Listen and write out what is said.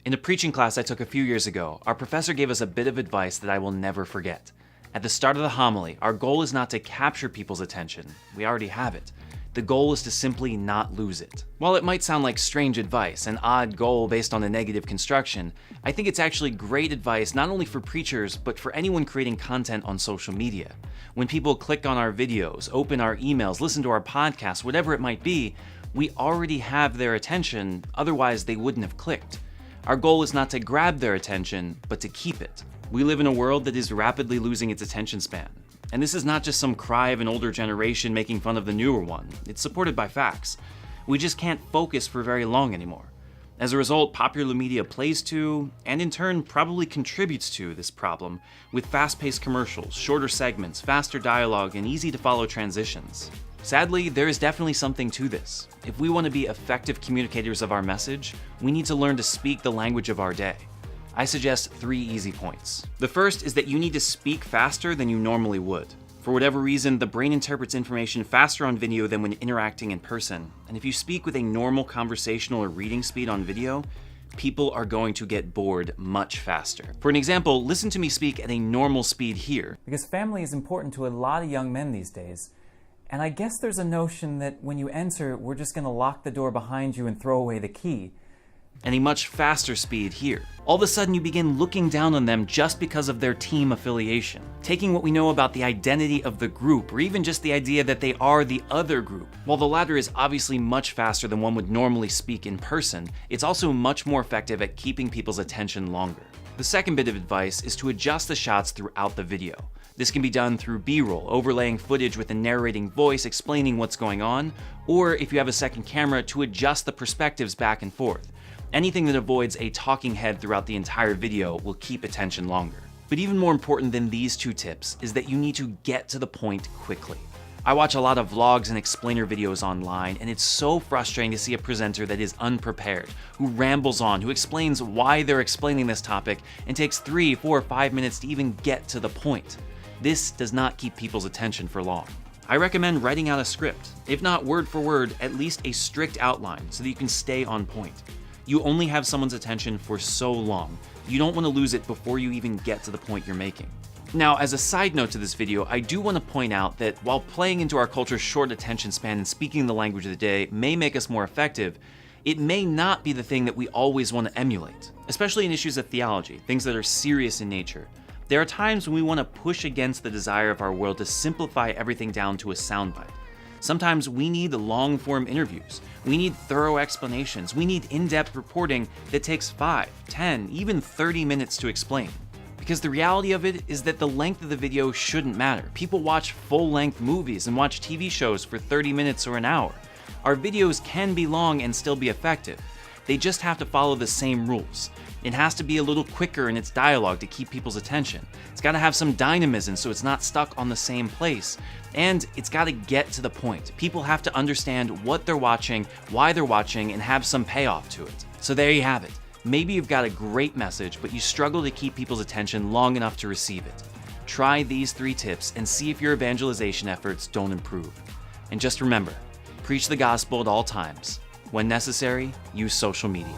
In a preaching class I took a few years ago, our professor gave us a bit of advice that I will never forget. At the start of the homily, our goal is not to capture people's attention. We already have it. The goal is to simply not lose it. While it might sound like strange advice, an odd goal based on a negative construction, I think it's actually great advice not only for preachers, but for anyone creating content on social media. When people click on our videos, open our emails, listen to our podcasts, whatever it might be, we already have their attention, otherwise they wouldn't have clicked. Our goal is not to grab their attention, but to keep it. We live in a world that is rapidly losing its attention span. And this is not just some cry of an older generation making fun of the newer one. It's supported by facts. We just can't focus for very long anymore. As a result, popular media plays to, and in turn probably contributes to, this problem with fast-paced commercials, shorter segments, faster dialogue, and easy-to-follow transitions. Sadly, there is definitely something to this. If we want to be effective communicators of our message, we need to learn to speak the language of our day. I suggest 3 easy points. The first is that you need to speak faster than you normally would. For whatever reason, the brain interprets information faster on video than when interacting in person. And if you speak with a normal conversational or reading speed on video, people are going to get bored much faster. For an example, listen to me speak at a normal speed here. Because family is important to a lot of young men these days. And I guess there's a notion that when you enter, we're just going to lock the door behind you and throw away the key. And a much faster speed here. All of a sudden you begin looking down on them just because of their team affiliation, taking what we know about the identity of the group, or even just the idea that they are the other group. While the latter is obviously much faster than one would normally speak in person, it's also much more effective at keeping people's attention longer. The second bit of advice is to adjust the shots throughout the video. This can be done through B-roll, overlaying footage with a narrating voice explaining what's going on, or if you have a second camera, to adjust the perspectives back and forth. Anything that avoids a talking head throughout the entire video will keep attention longer. But even more important than these 2 tips is that you need to get to the point quickly. I watch a lot of vlogs and explainer videos online, and it's so frustrating to see a presenter that is unprepared, who rambles on, who explains why they're explaining this topic, and takes 3, 4, 5 minutes to even get to the point. This does not keep people's attention for long. I recommend writing out a script, if not word for word, at least a strict outline so that you can stay on point. You only have someone's attention for so long. You don't want to lose it before you even get to the point you're making. Now, as a side note to this video, I do want to point out that while playing into our culture's short attention span and speaking the language of the day may make us more effective, it may not be the thing that we always want to emulate, especially in issues of theology, things that are serious in nature. There are times when we want to push against the desire of our world to simplify everything down to a soundbite. Sometimes we need long-form interviews. We need thorough explanations. We need in-depth reporting that takes 5, 10, even 30 minutes to explain. Because the reality of it is that the length of the video shouldn't matter. People watch full-length movies and watch TV shows for 30 minutes or an hour. Our videos can be long and still be effective. They just have to follow the same rules. It has to be a little quicker in its dialogue to keep people's attention. It's got to have some dynamism so it's not stuck on the same place. And it's got to get to the point. People have to understand what they're watching, why they're watching, and have some payoff to it. So there you have it. Maybe you've got a great message, but you struggle to keep people's attention long enough to receive it. Try these 3 tips and see if your evangelization efforts don't improve. And just remember, preach the gospel at all times. When necessary, use social media.